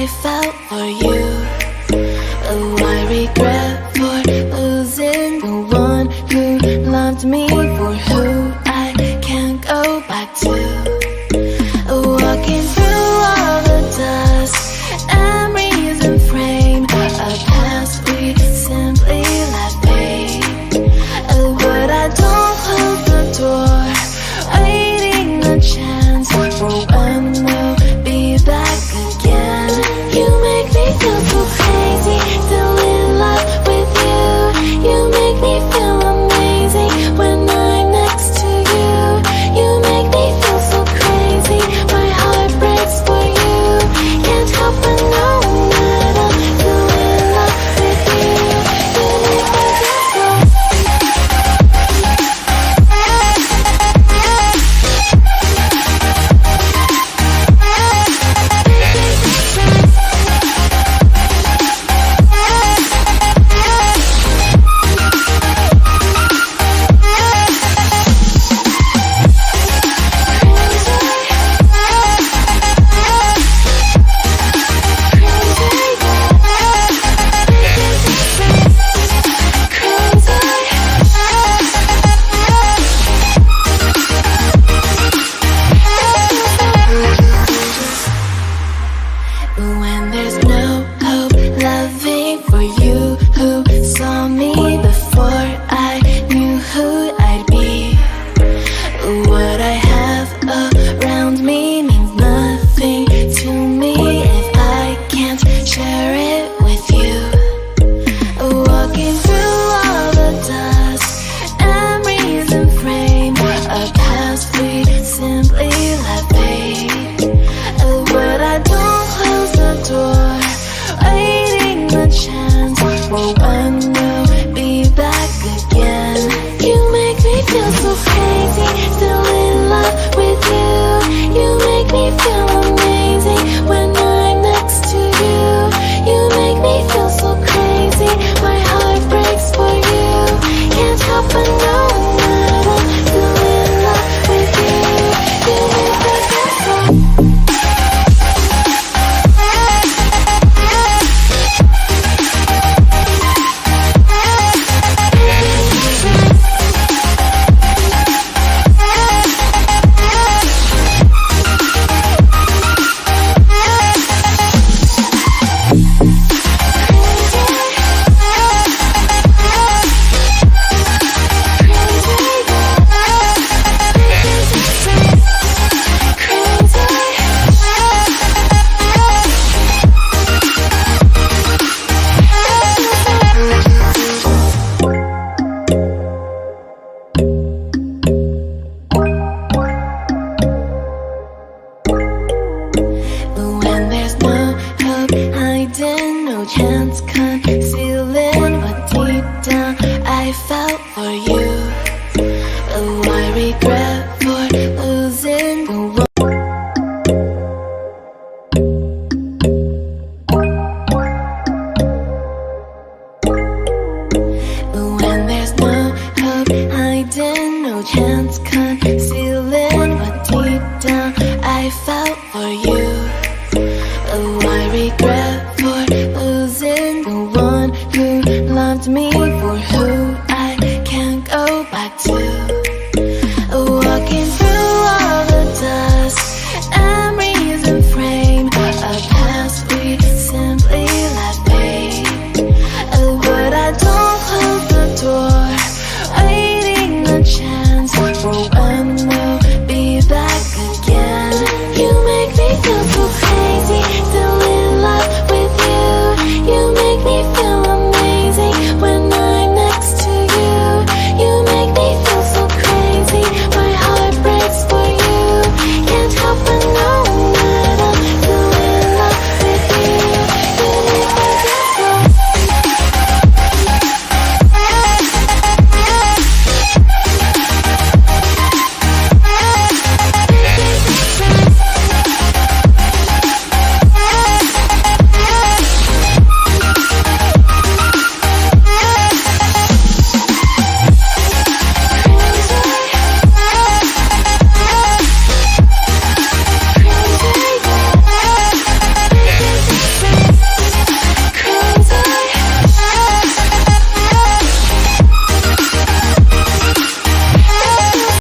I felt for you. Oh, I regret for losing the one who loved me, for who I can't go back to. Walking through all the dust, memories and frame, a past we simply let fade. But I don't close the door, waiting a chance for when we'll be back again. You make me feel so crazy, still in love with you. You make me feel amazing when I'm next to you. You make me feel so crazy, my heart breaks for you. Can't help but know that I'm still in love with you. You make me feel so. When there's no hope, loving for you who saw me before I knew who I'd be. What I have around me means nothing to me if I can't share it with you. Walking through all the dust, memories and frame, a past we simply let fade. But I don't close the door, waiting the chance for when we'll be back again. You make me feel so crazy, still in love with you. You make me feel amazing when I'm next to you. You make me feel so crazy, my heart breaks for you. Can't help but know that I'm still in love with you. You make me feel so. When there's no hope, hiding, no chance concealing what deep down I felt for you. Oh, I regret for losing the one. When there's no hope, hiding, no chance concealing what deep down I felt for you. Oh, I regret